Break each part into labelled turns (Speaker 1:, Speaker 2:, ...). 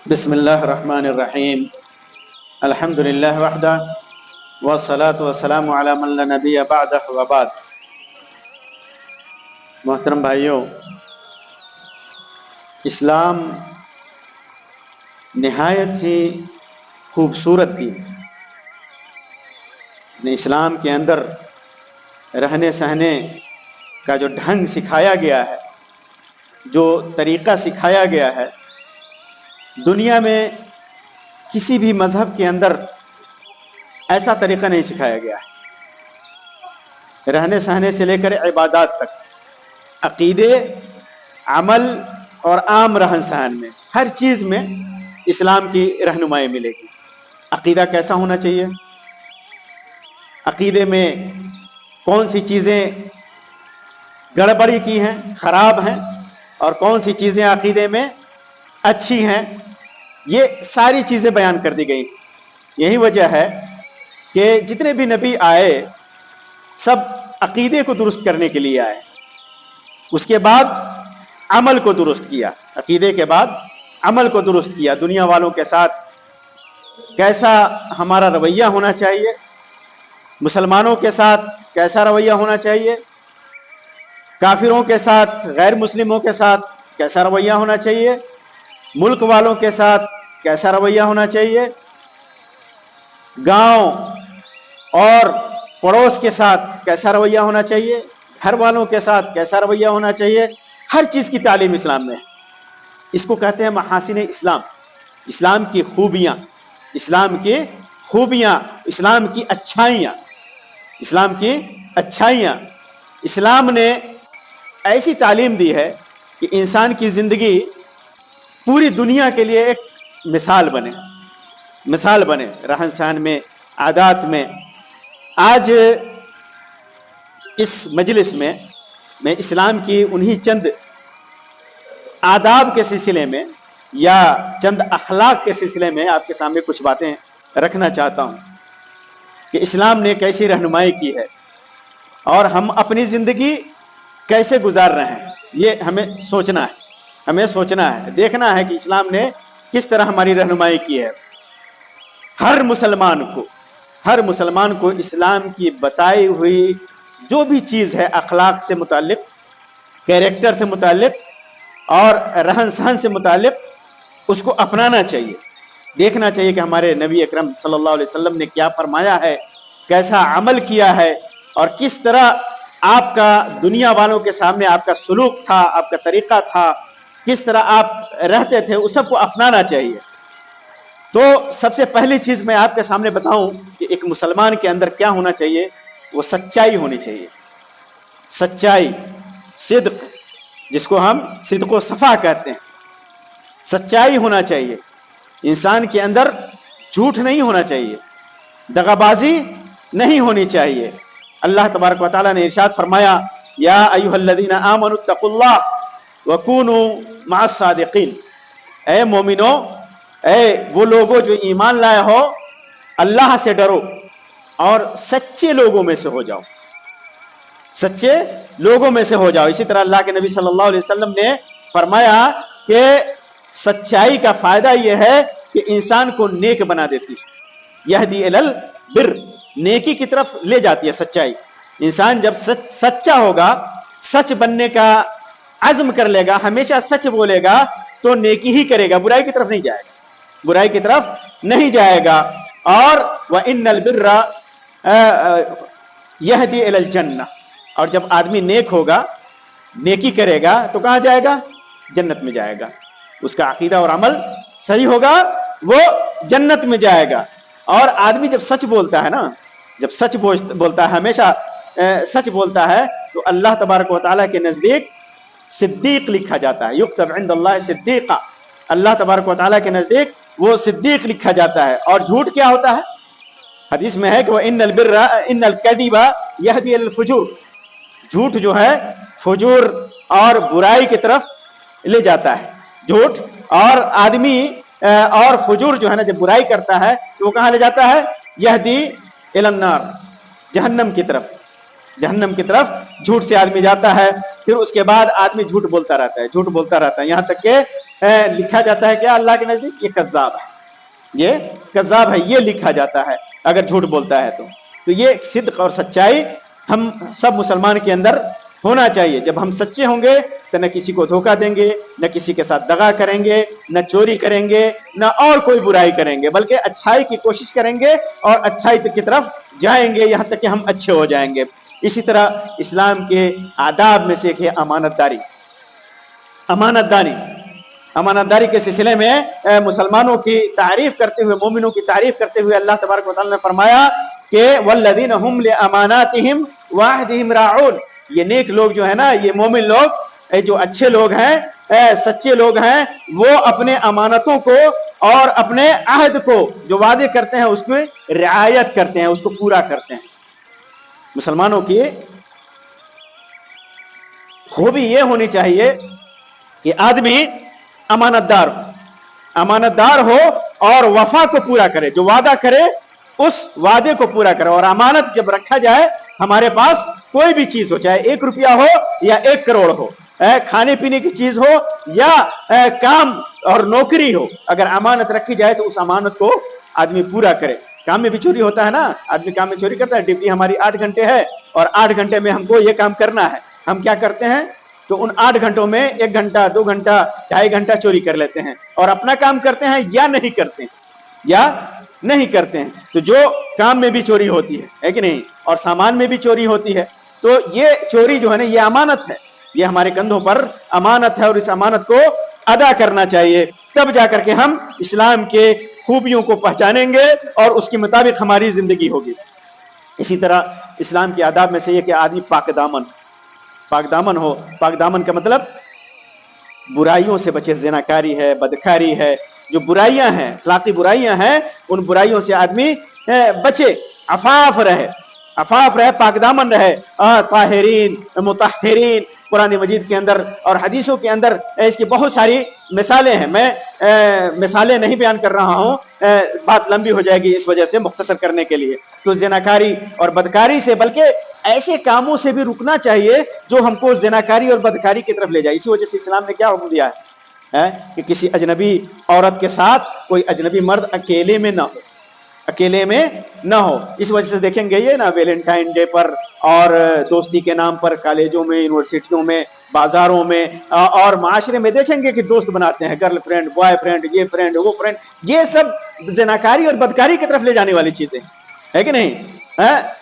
Speaker 1: بسم اللہ الرحمن الرحیم الحمد للہ وحدہ والصلاة والسلام علی من لا نبی بعدہ وبعد۔ محترم بھائیوں، اسلام نہایت ہی خوبصورت دین ہے۔ اسلام کے اندر رہنے سہنے کا جو ڈھنگ سکھایا گیا ہے، جو طریقہ سکھایا گیا ہے، دنیا میں کسی بھی مذہب کے اندر ایسا طریقہ نہیں سکھایا گیا ہے۔ رہنے سہنے سے لے کر عبادات تک، عقیدے، عمل اور عام رہن سہن میں، ہر چیز میں اسلام کی رہنمائی ملے گی۔ عقیدہ کیسا ہونا چاہیے، عقیدے میں کون سی چیزیں گڑبڑی کی ہیں، خراب ہیں، اور کون سی چیزیں عقیدے میں اچھی ہیں، یہ ساری چیزیں بیان کر دی گئی۔ یہی وجہ ہے کہ جتنے بھی نبی آئے سب عقیدے کو درست کرنے کے لیے آئے، اس کے بعد عمل کو درست کیا، عقیدے کے بعد عمل کو درست کیا۔ دنیا والوں کے ساتھ کیسا ہمارا رویہ ہونا چاہیے، مسلمانوں کے ساتھ کیسا رویہ ہونا چاہیے، کافروں کے ساتھ، غیر مسلموں کے ساتھ کیسا رویہ ہونا چاہیے، ملک والوں کے ساتھ کیسا رویہ ہونا چاہیے، گاؤں اور پڑوس کے ساتھ کیسا رویہ ہونا چاہیے، گھر والوں کے ساتھ کیسا رویہ ہونا چاہیے، ہر چیز کی تعلیم اسلام میں ہے۔ اس کو کہتے ہیں محاسن اسلام، اسلام کی خوبیاں، اسلام کی خوبیاں، اسلام کی اچھائیاں، اسلام کی اچھائیاں۔ اسلام نے ایسی تعلیم دی ہے کہ انسان کی زندگی پوری دنیا کے لیے ایک مثال بنے، رہن سہن میں، عادات میں۔ آج اس مجلس میں میں اسلام کی انہی چند آداب کے سلسلے میں یا چند اخلاق کے سلسلے میں آپ کے سامنے کچھ باتیں رکھنا چاہتا ہوں کہ اسلام نے کیسی رہنمائی کی ہے اور ہم اپنی زندگی کیسے گزار رہے ہیں۔ یہ ہمیں سوچنا ہے، دیکھنا ہے کہ اسلام نے کس طرح ہماری رہنمائی کی ہے۔ ہر مسلمان کو اسلام کی بتائی ہوئی جو بھی چیز ہے، اخلاق سے متعلق، کیریکٹر سے متعلق اور رہن سہن سے متعلق، اس کو اپنانا چاہیے، دیکھنا چاہیے کہ ہمارے نبی اکرم صلی اللہ علیہ وسلم نے کیا فرمایا ہے، کیسا عمل کیا ہے، اور کس طرح آپ کا دنیا والوں کے سامنے آپ کا سلوک تھا، آپ کا طریقہ تھا، کس طرح آپ رہتے تھے، اس سب کو اپنانا چاہیے۔ تو سب سے پہلی چیز میں آپ کے سامنے بتاؤں کہ ایک مسلمان کے اندر کیا ہونا چاہیے، وہ سچائی ہونی چاہیے۔ سچائی، صدق، جس کو ہم صدق و صفا کہتے ہیں، سچائی ہونا چاہیے۔ انسان کے اندر جھوٹ نہیں ہونا چاہیے، دغا بازی نہیں ہونی چاہیے۔ اللہ تبارک و تعالیٰ نے ارشاد فرمایا، یا ایھا الذین آمنوا اتقوا اللہ وکونوا مع الصادقین۔ اے مومنو، اے وہ لوگوں جو ایمان لائے ہو، اللہ سے ڈرو اور سچے لوگوں میں سے ہو جاؤ، سچے لوگوں میں سے ہو جاؤ۔ اسی طرح اللہ کے نبی صلی اللہ علیہ وسلم نے فرمایا کہ سچائی کا فائدہ یہ ہے کہ انسان کو نیک بنا دیتی ہے، یہدی الی البر، نیکی کی طرف لے جاتی ہے سچائی۔ انسان جب سچا ہوگا، سچ بننے کا عزم کر لے گا، ہمیشہ سچ بولے گا، تو نیکی ہی کرے گا، برائی کی طرف نہیں جائے گا، برائی کی طرف نہیں جائے گا۔ اور وَإِنَّ الْبِرَّ يَهْدِي إِلَى الْجَنَّةِ، اور جب آدمی نیک ہوگا، نیکی کرے گا، تو کہاں جائے گا؟ جنت میں جائے گا۔ اس کا عقیدہ اور عمل صحیح ہوگا، وہ جنت میں جائے گا۔ اور آدمی جب سچ بولتا ہے نا، جب سچ بولتا ہے، ہمیشہ سچ بولتا ہے، تو اللہ تبارک و تعالیٰ کے نزدیک صدیق لکھا جاتا ہے، یکتب عند اللہ صدیقہ، اللہ تبارک و تعالیٰ کے نزدیک وہ صدیق لکھا جاتا ہے۔ اور جھوٹ کیا ہوتا ہے؟ حدیث میں ہے کہ وَإِنَّ الْكَذِبَ يَهْدِي إِلَى الْفُجُورِ، جھوٹ جو ہے فجور اور برائی کی طرف لے جاتا ہے، جھوٹ اور آدمی اور فجور جو ہے نا، جب برائی کرتا ہے تو وہ کہاں لے جاتا ہے؟ یہدی الی النار، جہنم کی طرف، جہنم کی طرف جھوٹ سے آدمی جاتا ہے۔ پھر اس کے بعد آدمی جھوٹ بولتا رہتا ہے، یہاں تک کہ لکھا جاتا ہے کیا اللہ کے نزدیک؟ یہ کذاب ہے، یہ کذاب ہے، یہ لکھا جاتا ہے اگر جھوٹ بولتا ہے تو یہ صدق اور سچائی ہم سب مسلمان کے اندر ہونا چاہیے. جب ہم سچے ہوں گے تو نہ کسی کو دھوکہ دیں گے، نہ کسی کے ساتھ دغا کریں گے، نہ چوری کریں گے، نہ اور کوئی برائی کریں گے، بلکہ اچھائی کی کوشش کریں گے اور اچھائی کی طرف جائیں گے یہاں تک کہ ہم اچھے ہو جائیں گے. اسی طرح اسلام کے آداب میں سے ایک ہے امانت داری. امانت داری کے سلسلے میں مسلمانوں کی تعریف کرتے ہوئے، مومنوں کی تعریف کرتے ہوئے اللہ تبارک و تعالی نے فرمایا کہ والذین هم لاماناتهم وعهدهم راعون. یہ نیک لوگ جو ہے نا، یہ مومن لوگ جو اچھے لوگ ہیں، سچے لوگ ہیں، وہ اپنے امانتوں کو اور اپنے عہد کو جو وعدے کرتے ہیں اس کی رعایت کرتے ہیں، اس کو پورا کرتے ہیں. مسلمانوں کی خوبی یہ ہونی چاہیے کہ آدمی امانت دار ہو اور وفا کو پورا کرے، جو وعدہ کرے اس وعدے کو پورا کرے. اور امانت جب رکھا جائے ہمارے پاس کوئی بھی چیز ہو، چاہے 1 روپیہ ہو یا 1 کروڑ ہو، کھانے پینے کی چیز ہو یا کام اور نوکری ہو، اگر امانت رکھی جائے تو اس امانت کو آدمی پورا کرے. کام میں بھی چوری ہوتا ہے نا، آدمی کام میں چوری کرتا ہے. ڈیوٹی ہماری 8 گھنٹے ہے اور 8 گھنٹے میں ہم کو یہ کام کرنا ہے، ہم کیا کرتے ہیں تو ان 8 گھنٹوں میں 1 گھنٹہ 2 گھنٹہ 2.5 گھنٹہ چوری کر لیتے ہیں اور اپنا کام کرتے ہیں یا نہیں کرتے ہیں. تو جو کام میں بھی چوری ہوتی ہے کہ نہیں، اور سامان میں بھی چوری ہوتی ہے، تو یہ چوری جو ہے نا، یہ امانت ہے، یہ ہمارے کندھوں پر امانت ہے اور اس امانت کو ادا کرنا چاہیے. تب جا کر کے ہم اسلام کے خوبیوں کو پہچانیں گے اور اس کے مطابق ہماری زندگی ہوگی. اسی طرح اسلام کے آداب میں سے یہ کہ آدمی پاک دامن ہو. پاک دامن کا مطلب برائیوں سے بچے. زناکاری ہے، بدکاری ہے، جو برائیاں ہیں، اخلاقی برائیاں ہیں، ان برائیوں سے آدمی بچے، عفاف رہے، پاک دامن رہے. طاہرین مطہرین قرآن مجید کے اندر اور حدیثوں کے اندر اس کی بہت ساری مثالیں ہیں. میں مثالیں نہیں بیان کر رہا ہوں، بات لمبی ہو جائے گی، اس وجہ سے مختصر کرنے کے لیے. تو زناکاری اور بدکاری سے، بلکہ ایسے کاموں سے بھی رکنا چاہیے جو ہم کو زناکاری اور بدکاری کی طرف لے جائے. اسی وجہ سے اسلام نے کیا حکم دیا ہے کہ کسی اجنبی عورت کے ساتھ کوئی اجنبی مرد اکیلے میں نہ ہو. اس وجہ سے دیکھیں گے یہ نا، ویلنٹائن ڈے پر اور دوستی کے نام پر کالجوں میں، یونیورسٹیوں میں، بازاروں میں اور معاشرے میں دیکھیں گے کہ دوست بناتے ہیں، گرل فرینڈ، بوائے فرینڈ، یہ فرینڈ، وہ فرینڈ. یہ سب زناکاری اور بدکاری کی طرف لے جانے والی چیزیں ہے کہ نہیں.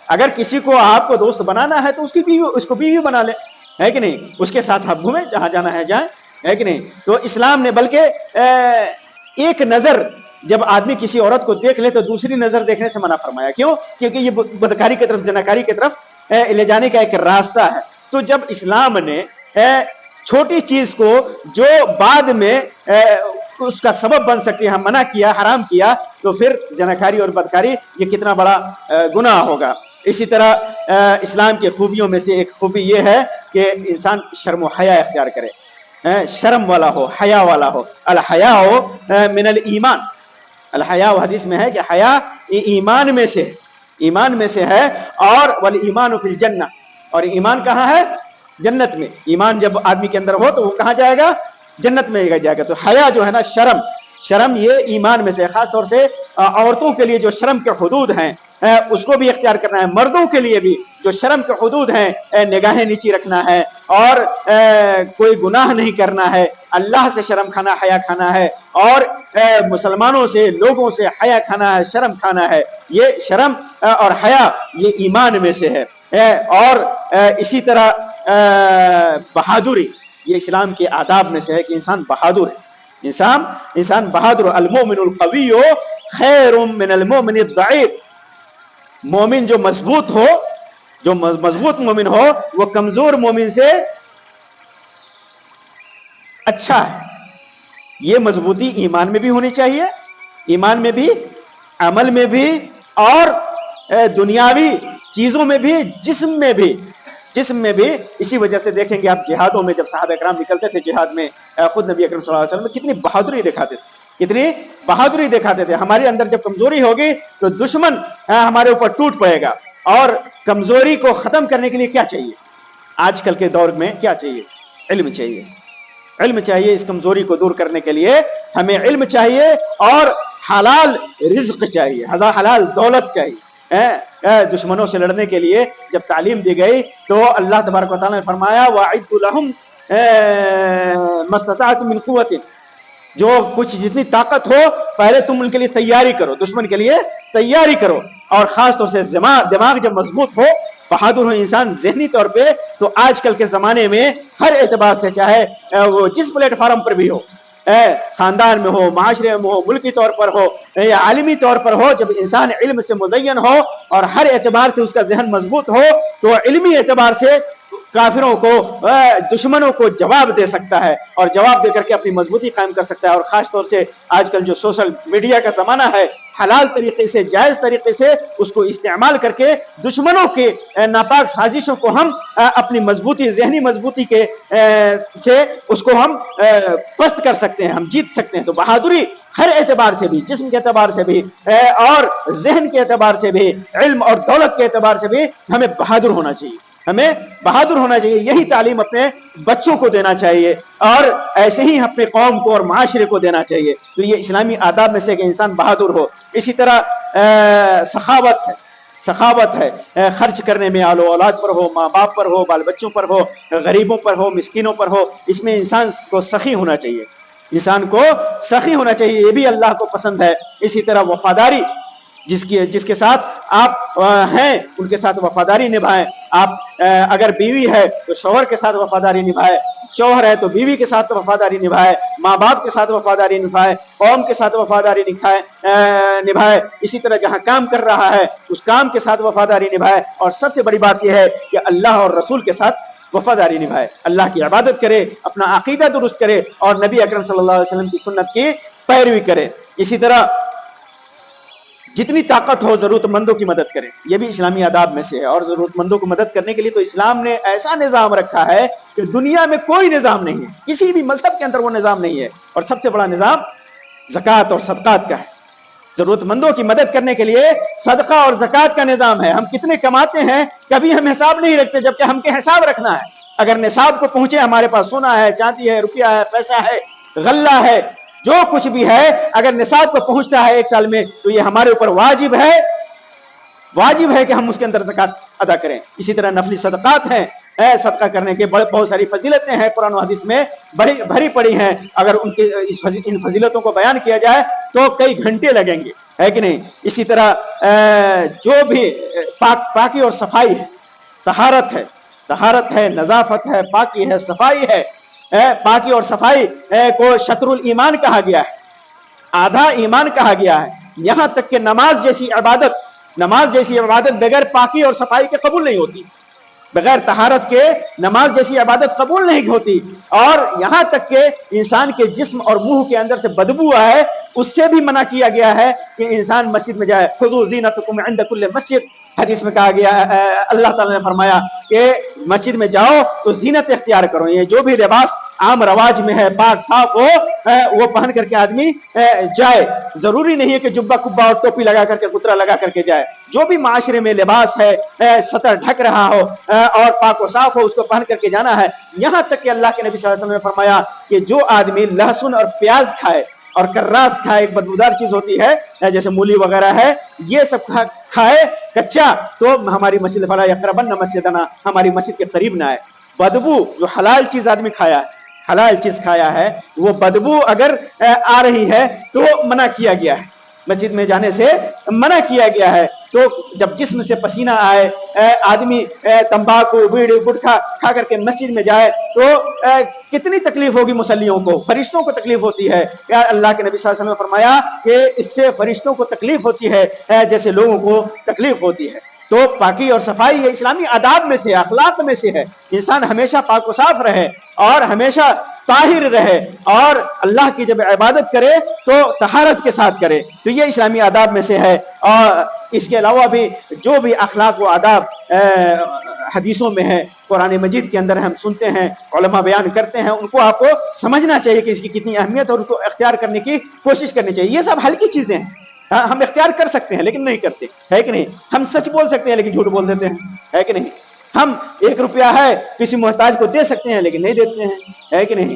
Speaker 1: اگر کسی کو آپ کو دوست بنانا ہے تو اس کو بیوی بنا لے، ہے کہ نہیں. اس کے ساتھ آپ گھومیں، جہاں جانا ہے جائیں، ہے کہ نہیں. تو اسلام نے بلکہ ایک نظر جب آدمی کسی عورت کو دیکھ لے تو دوسری نظر دیکھنے سے منع فرمایا. کیوں؟ کیونکہ یہ بدکاری کی طرف، زناکاری کی طرف لے جانے کا ایک راستہ ہے. تو جب اسلام نے چھوٹی چیز کو جو بعد میں اس کا سبب بن سکتی ہے منع کیا، حرام کیا، تو پھر زناکاری اور بدکاری یہ کتنا بڑا گناہ ہوگا. اسی طرح اسلام کی خوبیوں میں سے ایک خوبی یہ ہے کہ انسان شرم و حیا اختیار کرے، شرم والا ہو، حیا والا ہو. الحیاء من الایمان، الحیاء حدیث میں ہے کہ حیا ایمان میں سے ہے. اور والایمان فی الجنہ، اور ایمان کہاں ہے؟ جنت میں. ایمان جب آدمی کے اندر ہو تو وہ کہاں جائے گا؟ جنت میں جائے گا. تو حیا جو ہے نا، شرم یہ ایمان میں سے. خاص طور سے عورتوں کے لیے جو شرم کے حدود ہیں اس کو بھی اختیار کرنا ہے. مردوں کے لیے بھی جو شرم کے حدود ہیں، نگاہیں نیچی رکھنا ہے اور کوئی گناہ نہیں کرنا ہے، اللہ سے شرم کھانا، حیا کھانا ہے، اور مسلمانوں سے، لوگوں سے حیا کھانا ہے، شرم کھانا ہے. یہ شرم اور حیا یہ ایمان میں سے ہے. اور اسی طرح بہادری، یہ اسلام کے آداب میں سے ہے کہ انسان بہادر ہے. انسان بہادر. المؤمن القوی خیر من المؤمن الضعیف. مومن جو مضبوط مومن ہو وہ کمزور مومن سے اچھا ہے. یہ مضبوطی ایمان میں بھی ہونی چاہیے، ایمان میں بھی، عمل میں بھی، اور دنیاوی چیزوں میں بھی، جسم میں بھی. اسی وجہ سے دیکھیں گے آپ جہادوں میں جب صحابہ اکرام نکلتے تھے جہاد میں، خود نبی اکرم صلی اللہ علیہ وسلم کتنی بہادری دکھاتے تھے. ہمارے اندر جب کمزوری ہوگی تو دشمن ہمارے اوپر ٹوٹ پڑے گا. اور کمزوری کو ختم کرنے کے لیے کیا چاہیے؟ آج کل کے دور میں کیا چاہیے؟ علم چاہیے. علم چاہیے اس کمزوری کو دور کرنے کے لیے، ہمیں علم چاہیے اور حلال رزق چاہیے، حلال دولت چاہیے۔ دشمنوں سے لڑنے کے لیے جب تعلیم دی گئی تو اللہ تبارک و تعالیٰ نے فرمایا وَأَعِدُّوا لَهُمْ مَا اسْتَطَعْتُم مِّن قُوَّةٍ، جو کچھ جتنی طاقت ہو پہلے تم ان کے لیے تیاری کرو، دشمن کے لیے تیاری کرو، اور خاص طور سے دماغ جب مضبوط ہو، بہادر ہو انسان ذہنی طور پہ، تو آج کل کے زمانے میں ہر اعتبار سے، چاہے وہ جس پلیٹ فارم پر بھی ہو، خاندان میں ہو، معاشرے میں ہو، ملکی طور پر ہو یا عالمی طور پر ہو، جب انسان علم سے مزین ہو اور ہر اعتبار سے اس کا ذہن مضبوط ہو تو علمی اعتبار سے کافروں کو، دشمنوں کو جواب دے سکتا ہے، اور جواب دے کر کے اپنی مضبوطی قائم کر سکتا ہے۔ اور خاص طور سے آج کل جو سوشل میڈیا کا زمانہ ہے، حلال طریقے سے، جائز طریقے سے اس کو استعمال کر کے دشمنوں کے ناپاک سازشوں کو ہم اپنی مضبوطی، ذہنی مضبوطی کے سے اس کو ہم پست کر سکتے ہیں، ہم جیت سکتے ہیں۔ تو بہادری ہر اعتبار سے بھی، جسم کے اعتبار سے بھی اور ذہن کے اعتبار سے بھی، علم اور دولت کے اعتبار سے بھی ہمیں بہادر ہونا چاہیے، ہمیں بہادر ہونا چاہیے۔ یہی تعلیم اپنے بچوں کو دینا چاہیے اور ایسے ہی اپنے قوم کو اور معاشرے کو دینا چاہیے۔ تو یہ اسلامی آداب میں سے کہ انسان بہادر ہو۔ اسی طرح سخاوت ہے، خرچ کرنے میں، آل و اولاد پر ہو، ماں باپ پر ہو، بال بچوں پر ہو، غریبوں پر ہو، مسکینوں پر ہو، اس میں انسان کو سخی ہونا چاہیے، انسان کو سخی ہونا چاہیے، یہ بھی اللہ کو پسند ہے۔ اسی طرح وفاداری، جس کے ساتھ آپ ہیں ان کے ساتھ وفاداری نبھائیں۔ آپ اگر بیوی ہے تو شوہر کے ساتھ وفاداری نبھائے، شوہر ہے تو بیوی کے ساتھ وفاداری نبھائے، ماں باپ کے ساتھ وفاداری نبھائے، قوم کے ساتھ وفاداری نبھائے۔ اسی طرح جہاں کام کر رہا ہے اس کام کے ساتھ وفاداری نبھائے، اور سب سے بڑی بات یہ ہے کہ اللہ اور رسول کے ساتھ وفاداری نبھائے، اللہ کی عبادت کرے، اپنا عقیدہ درست کرے اور نبی اکرم صلی اللہ علیہ وسلم کی سنت کی پیروی کرے۔ اسی طرح جتنی طاقت ہو ضرورت مندوں کی مدد کرے، یہ بھی اسلامی آداب میں سے ہے۔ اور ضرورت مندوں کو مدد کرنے کے لیے تو اسلام نے ایسا نظام رکھا ہے کہ دنیا میں کوئی نظام نہیں ہے، کسی بھی مذہب کے اندر وہ نظام نہیں ہے، اور سب سے بڑا نظام زکوٰۃ اور صدقات کا ہے۔ ضرورت مندوں کی مدد کرنے کے لیے صدقہ اور زکوٰۃ کا نظام ہے۔ ہم کتنے کماتے ہیں کبھی ہم حساب نہیں رکھتے، جبکہ ہم کے حساب رکھنا ہے۔ اگر نصاب کو پہنچے، ہمارے پاس سونا ہے، چاندی ہے، روپیہ ہے، پیسہ ہے، غلہ ہے، جو کچھ بھی ہے، اگر نصاب کو پہنچتا ہے ایک سال میں تو یہ ہمارے اوپر واجب ہے کہ ہم اس کے اندر زکوٰۃ ادا کریں۔ اسی طرح نفلی صدقات ہیں، صدقہ کرنے کے بہت ساری فضیلتیں ہیں، قرآن و حدیث میں بھری پڑی ہیں۔ اگر ان فضیلتوں کو بیان کیا جائے تو کئی گھنٹے لگیں گے، ہے کہ نہیں؟ اسی طرح جو بھی پاکی اور صفائی ہے، طہارت ہے، نظافت ہے، پاکی ہے، صفائی ہے۔ پاکی اور صفائی کو شطر الایمان کہا گیا ہے، آدھا ایمان کہا گیا ہے۔ یہاں تک کہ نماز جیسی عبادت بغیر پاکی اور صفائی کے قبول نہیں ہوتی، بغیر طہارت کے نماز جیسی عبادت قبول نہیں ہوتی۔ اور یہاں تک کہ انسان کے جسم اور منہ کے اندر سے بدبو آئے اس سے بھی منع کیا گیا ہے کہ انسان مسجد میں جائے۔ خذوا زینتکم عند کل مسجد، حدیث میں کہا گیا، اللہ تعالیٰ نے فرمایا کہ مسجد میں جاؤ تو زینت اختیار کرو، یہ جو بھی لباس عام رواج میں ہے، پاک صاف ہو، وہ پہن کر کے آدمی جائے۔ ضروری نہیں ہے کہ جبہ کبا اور ٹوپی لگا کر کے، کترا لگا کر کے جائے۔ جو بھی معاشرے میں لباس ہے، سطر ڈھک رہا ہو اور پاک و صاف ہو، اس کو پہن کر کے جانا ہے۔ یہاں تک کہ اللہ کے نبی صلی اللہ علیہ وسلم نے فرمایا کہ جو آدمی لہسن اور پیاز کھائے اور کراس کھائے، ایک بدبودار چیز ہوتی ہے جیسے مولی وغیرہ ہے، یہ سب کھائے کچا، تو ہماری مسجد فلا یقربن مسجدنا، ہماری مسجد کے قریب نہ آئے۔ بدبو، جو حلال چیز آدمی کھایا ہے، وہ بدبو اگر آ رہی ہے تو منع کیا گیا ہے، مسجد میں جانے سے منع کیا گیا ہے۔ تو جب جسم سے پسینہ آئے، آدمی تمباکو، بیڑی، گٹکھا کھا کر کے مسجد میں جائے تو کتنی تکلیف ہوگی مصلیوں کو، فرشتوں کو تکلیف ہوتی ہے۔ اللہ کے نبی صلی اللہ علیہ وسلم نے فرمایا کہ اس سے فرشتوں کو تکلیف ہوتی ہے جیسے لوگوں کو تکلیف ہوتی ہے۔ تو پاکی اور صفائی یہ اسلامی آداب میں سے، اخلاق میں سے ہے۔ انسان ہمیشہ پاک و صاف رہے اور ہمیشہ طاہر رہے، اور اللہ کی جب عبادت کرے تو طہارت کے ساتھ کرے، تو یہ اسلامی آداب میں سے ہے۔ اور اس کے علاوہ بھی جو بھی اخلاق و آداب حدیثوں میں ہے، قرآن مجید کے اندر ہم سنتے ہیں، علماء بیان کرتے ہیں، ان کو آپ کو سمجھنا چاہیے کہ اس کی کتنی اہمیت ہے اور اس کو اختیار کرنے کی کوشش کرنی چاہیے۔ یہ سب ہلکی چیزیں ہیں، ہم اختیار کر سکتے ہیں لیکن نہیں کرتے، ہے کہ نہیں؟ ہم سچ بول سکتے ہیں لیکن جھوٹ بول دیتے ہیں، ہے کہ نہیں؟ ہم 1 روپیہ ہے کسی محتاج کو دے سکتے ہیں لیکن نہیں دیتے ہیں، ہے کہ نہیں؟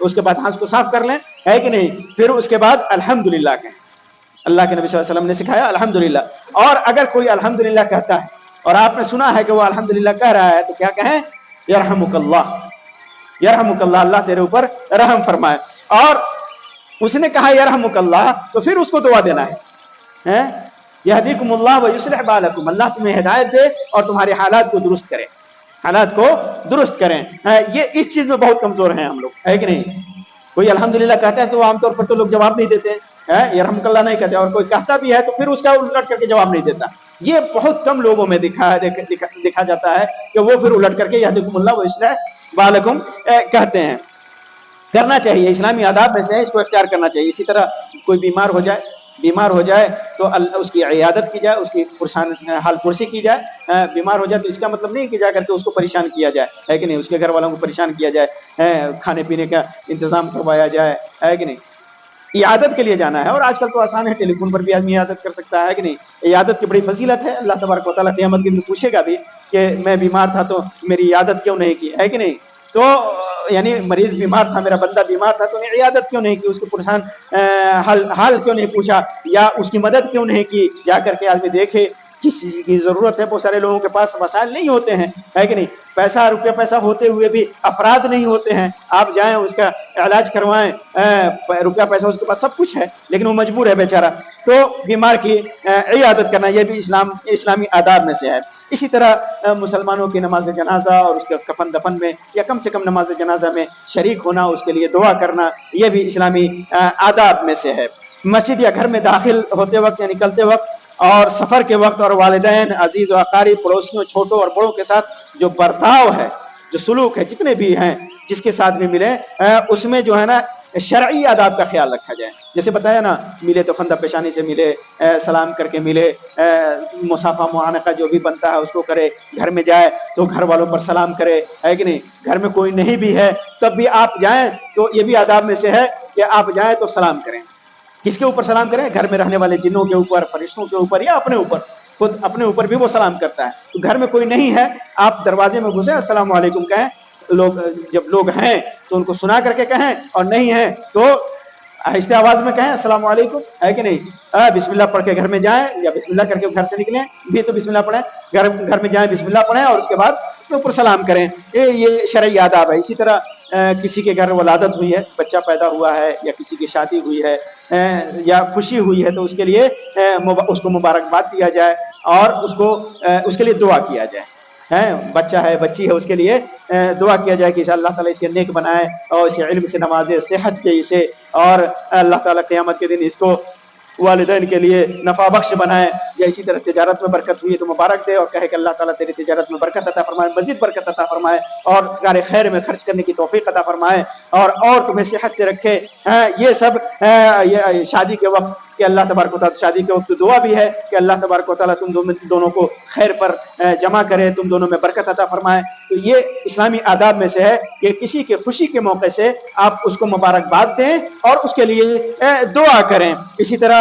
Speaker 1: اس کے بعد ہاتھ کو صاف کر لیں، ہے کہ نہیں، پھر اس کے بعد الحمدللہ کہیں۔ اللہ کے نبی صلی اللہ علیہ وسلم نے سکھایا الحمدللہ۔ اور اگر کوئی الحمدللہ کہتا ہے اور آپ نے سنا ہے کہ وہ الحمدللہ کہہ رہا ہے تو کیا کہیں؟ یرحمک اللہ، یرحمک اللہ، اللہ تیرے اوپر رحم فرمائے۔ اور اس نے کہا یرحمک اللہ تو پھر اس کو دعا دینا ہے، یہدیکم اللہ ویصلح بالکم، اللہ تمہیں ہدایت دے اور تمہارے حالات کو درست کرے، حالات کو درست کریں۔ یہ اس چیز میں بہت کمزور ہیں ہم لوگ، ہے کہ نہیں؟ کوئی الحمدللہ کہتا ہے تو عام طور پر تو لوگ جواب نہیں دیتے ہیں، یرحمک اللہ نہیں کہتے، اور کوئی کہتا بھی ہے تو پھر اس کا الٹ کر کے جواب نہیں دیتا۔ یہ بہت کم لوگوں میں دیکھا جاتا ہے کہ وہ پھر الٹ کر کے یہدیکم اللہ ویصلح بالکم کہتے ہیں۔ کرنا چاہیے، اسلامی آداب میں سے ہے، اس کو اختیار کرنا چاہیے۔ اسی طرح کوئی بیمار ہو جائے تو اس کی عیادت کی جائے، اس کی حال پرسی کی جائے۔ بیمار ہو جائے تو اس کا مطلب نہیں کہ جا کر کے اس کو پریشان کیا جائے، ہے کہ نہیں، اس کے گھر والوں کو پریشان کیا جائے، کھانے پینے کا انتظام کروایا جائے، ہے کہ نہیں۔ عیادت کے لیے جانا ہے، اور آج کل تو آسان ہے، ٹیلی فون پر بھی آدمی عیادت کر سکتا ہے کہ نہیں۔ عیادت کی بڑی فضیلت ہے، اللہ تبارک و تعالیٰ قیامت کے دن پوچھے گا بھی کہ میں بیمار تھا تو میری عیادت کیوں نہیں کی، ہے کہ نہیں۔ تو یعنی مریض بیمار تھا، میرا بندہ بیمار تھا تو نے عیادت کیوں نہیں کی، اس کو پریشان حال کیوں نہیں پوچھا، یا اس کی مدد کیوں نہیں کی۔ جا کر کے آدمی دیکھے جس چیز کی ضرورت ہے، بہت سارے لوگوں کے پاس وسائل نہیں ہوتے ہیں، ہے کہ نہیں، پیسہ ہوتے ہوئے بھی افراد نہیں ہوتے ہیں، آپ جائیں اس کا علاج کروائیں، روپیہ پیسہ اس کے پاس سب کچھ ہے لیکن وہ مجبور ہے بیچارہ، تو بیمار کی عیادت کرنا یہ بھی اسلامی آداب میں سے ہے۔ اسی طرح مسلمانوں کی نماز جنازہ اور اس کے کفن دفن میں یا کم سے کم نماز جنازہ میں شریک ہونا، اس کے لیے دعا کرنا، یہ بھی اسلامی آداب میں سے ہے۔ مسجد یا گھر میں داخل ہوتے وقت یا نکلتے وقت اور سفر کے وقت اور والدین، عزیز و اقارب، پڑوسیوں، چھوٹوں اور بڑوں کے ساتھ جو برتاؤ ہے، جو سلوک ہے، جتنے بھی ہیں، جس کے ساتھ بھی ملے، اس میں جو ہے نا شرعی آداب کا خیال رکھا جائے۔ جیسے بتایا نا، ملے تو خندہ پیشانی سے ملے، سلام کر کے ملے، مصافحہ معانقہ جو بھی بنتا ہے اس کو کرے، گھر میں جائے تو گھر والوں پر سلام کرے، ہے کہ نہیں، گھر میں کوئی نہیں بھی ہے تب بھی آپ جائیں تو یہ بھی آداب میں سے ہے کہ آپ جائیں تو سلام کریں۔ کس کے اوپر سلام کریں؟ گھر میں رہنے والے جنوں کے اوپر، فرشتوں کے اوپر، یا اپنے اوپر، خود اپنے اوپر بھی وہ سلام کرتا ہے۔ تو گھر میں کوئی نہیں ہے، آپ دروازے میں گھسے السلام علیکم کہیں، جب لوگ ہیں تو ان کو سنا کر کے کہیں، اور نہیں ہیں تو آہستہ آواز میں کہیں السلام علیکم، ہے کہ نہیں۔ بسم اللہ پڑھ کے گھر میں جائیں، یا بسم اللہ کر کے گھر سے نکلیں بھی تو بسم اللہ پڑھیں، گھر میں جائیں بسم اللہ پڑھیں، اور اس کے بعد اپنے اوپر سلام کریں۔ یہ شرعی آداب ہے۔ اسی طرح کسی کے گھر ولادت ہوئی ہے، بچہ پیدا ہوا ہے، یا کسی کی شادی ہوئی ہے، یا خوشی ہوئی ہے، تو اس کے لیے اس کو مبارکباد دیا جائے اور اس کے لیے دعا کیا جائے۔ بچہ ہے، بچی ہے، اس کے لیے دعا کیا جائے کہ اللہ تعالیٰ اس کے نیک بنائے اور اسے علم سے نوازے، صحت دے اسے، اور اللہ تعالیٰ قیامت کے دن اس کو والدین کے لیے نفع بخش بنائے۔ یا اسی طرح تجارت میں برکت ہوئی ہے تو مبارک دے اور کہے کہ اللہ تعالیٰ تیری تجارت میں برکت عطا فرمائے، مزید برکت عطا فرمائے، اور کار خیر میں خرچ کرنے کی توفیق عطا فرمائے، اور تمہیں صحت سے رکھے۔ یہ سب شادی کے وقت کہ اللہ تبارک و تعالیٰ، شادی کے وقت دعا بھی ہے کہ اللہ تبارک و تعالیٰ تم دونوں کو خیر پر جمع کرے، تم دونوں میں برکت عطا فرمائے۔ تو یہ اسلامی آداب میں سے ہے کہ کسی کے خوشی کے موقع سے آپ اس کو مبارکباد دیں اور اس کے لیے دعا کریں۔ اسی طرح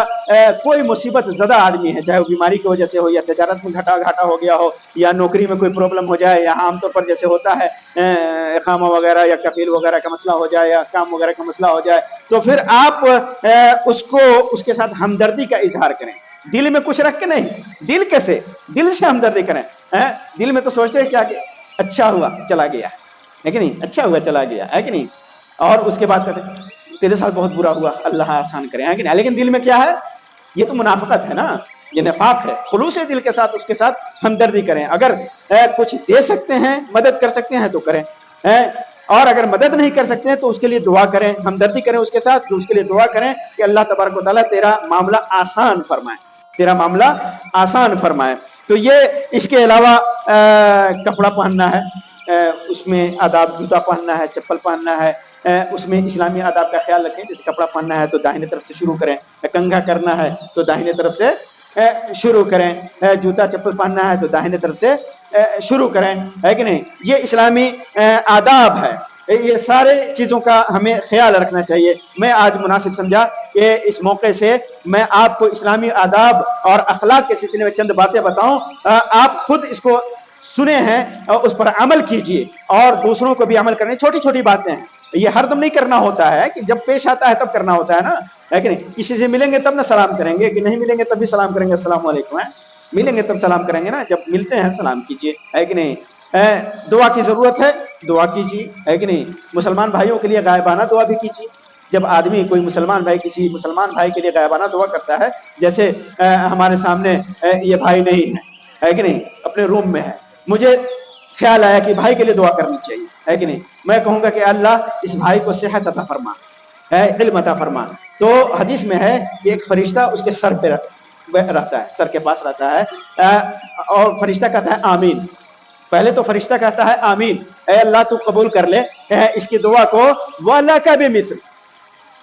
Speaker 1: کوئی مصیبت زدہ آدمی ہے، چاہے وہ بیماری کی وجہ سے ہو، یا تجارت میں گھاٹا ہو گیا ہو، یا نوکری میں کوئی پرابلم ہو جائے، یا عام طور پر جیسے ہوتا ہے اقامہ وغیرہ یا کفیل وغیرہ کا مسئلہ ہو جائے، یا کام وغیرہ کا مسئلہ ہو جائے، تو پھر آپ اس کے ساتھ ہمدردی کا اظہار کریں، دل میں کچھ رکھ کے نہیں، دل سے ہمدردی کریں۔ دل میں تو سوچتے ہیں کیا کہ اچھا ہوا چلا گیا، ہے کہ نہیں، اچھا ہوا چلا گیا، ہے کہ نہیں، اور اس کے بعد کہتے تیرے ساتھ بہت برا ہوا، اللہ آسان کرے، ہے کہ نہیں۔ لیکن دل میں کیا ہے؟ یہ تو منافقت ہے نا، یہ نفاق ہے۔ خلوص دل کے ساتھ اس کے ساتھ ہمدردی کریں۔ اگر کچھ دے سکتے ہیں، مدد کر سکتے ہیں تو کریں، اور اگر مدد نہیں کر سکتے ہیں تو اس کے لیے دعا کریں، ہمدردی کریں اس کے ساتھ، تو اس کے لیے دعا کریں کہ اللہ تبارک و تعالیٰ تیرا معاملہ آسان فرمائے۔ تو یہ اس کے علاوہ کپڑا پہننا ہے، اس میں آداب، جوتا پہننا ہے، چپل پہننا ہے، اس میں اسلامی آداب کا خیال رکھیں۔ جیسے کپڑا پہننا ہے تو داہنے طرف سے شروع کریں، کنگھا کرنا ہے تو داہنے طرف سے شروع کریں، جوتا چپل پہننا ہے تو داہنے طرف سے شروع کریں، ہے کہ نہیں۔ یہ اسلامی آداب ہے۔ یہ سارے چیزوں کا ہمیں خیال رکھنا چاہیے۔ میں آج مناسب سمجھا کہ اس موقع سے میں آپ کو اسلامی آداب اور اخلاق کے سلسلے میں چند باتیں بتاؤں، آپ خود اس کو سنے ہیں اور اس پر عمل کیجیے، اور دوسروں کو بھی عمل کرنے. چھوٹی چھوٹی باتیں ہیں، یہ ہر دم نہیں کرنا ہوتا ہے کہ جب پیش آتا ہے تب کرنا ہوتا ہے نا، ہے کہ نہیں؟ کسی سے ملیں گے تب نہ سلام کریں گے، کہ نہیں ملیں گے تب بھی سلام کریں گے السلام علیکم، ہے ملیں گے تب سلام کریں گے نا، جب ملتے ہیں سلام کیجیے، ہے کہ نہیں؟ دعا کی ضرورت ہے، دعا کیجیے، ہے کہ نہیں؟ مسلمان بھائیوں کے لیے غائبانہ دعا بھی کیجیے. جب آدمی کوئی مسلمان بھائی کسی مسلمان بھائی کے لیے غائبانہ دعا کرتا ہے، جیسے ہمارے سامنے یہ بھائی نہیں ہے کہ نہیں، اپنے روم میں ہے، مجھے خیال آیا کہ بھائی کے لیے دعا کرنی چاہیے، ہے کہ نہیں؟ میں کہوں گا کہ اللہ اس بھائی کو صحت عطا فرما، علم عطا فرما. تو حدیث میں ہے کہ ایک فرشتہ اس کے سر پہ رہتا ہے، سر کے پاس رہتا ہے، اور فرشتہ کہتا ہے آمین. پہلے تو فرشتہ کہتا ہے آمین، اے اللہ تو قبول کر لے اس کی دعا کو، وَلَكَ بِمِثْلِ.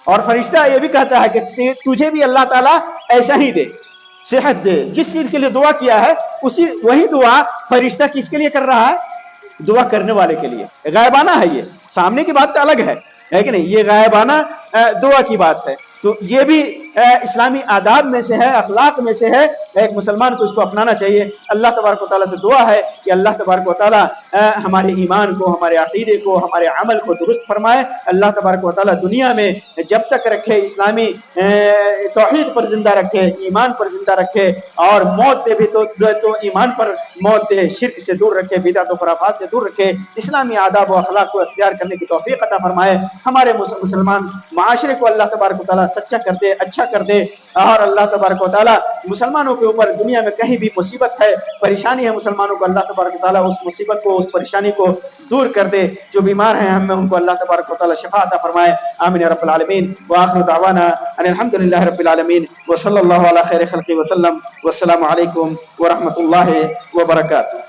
Speaker 1: اور فرشتہ یہ بھی کہتا ہے کہ تجھے بھی اللہ تعالیٰ ایسا ہی دے، صحت دے. جس چیز کے لیے دعا کیا ہے وہی دعا فرشتہ کس کے لیے کر رہا ہے؟ دعا کرنے والے کے لیے. غائبانہ ہے، یہ سامنے کی بات تو الگ ہے کہ نہیں؟ یہ غائبانہ دعا کی بات ہے. تو یہ بھی اسلامی آداب میں سے ہے، اخلاق میں سے ہے، ایک مسلمان کو اس کو اپنانا چاہیے. اللہ تبارک و تعالیٰ سے دعا ہے کہ اللہ تبارک و تعالیٰ ہمارے ایمان کو، ہمارے عقیدے کو، ہمارے عمل کو درست فرمائے. اللہ تبارک و تعالیٰ دنیا میں جب تک رکھے اسلامی توحید پر زندہ رکھے، ایمان پر زندہ رکھے، اور موت دے بھی تو ایمان پر موت دے، شرک سے دور رکھے، بدعت و خرافات سے دور رکھے، اسلامی آداب و اخلاق کو اختیار کرنے کی توفیق عطا فرمائے. ہمارے مسلمان معاشرے کو اللہ تبارک و تعالیٰ سچا کر دے، اچھا کر دے. اور اللہ تبارک و تعالیٰ مسلمانوں کے اوپر دنیا میں کہیں بھی مصیبت ہے، پریشانی ہے مسلمانوں کو، اللہ تبارک و تعالیٰ اس مصیبت کو، اس پریشانی کو دور کر دے. جو بیمار ہیں ہم میں ان کو اللہ تبارک و تعالیٰ شفا عطا فرمائے. آمین یا رب العالمین. وآخر دعوانا ان الحمد للہ رب العالمین، وصلی اللہ علی خیر خلقہ وسلم. والسلام علیکم ورحمۃ اللہ وبرکاتہ.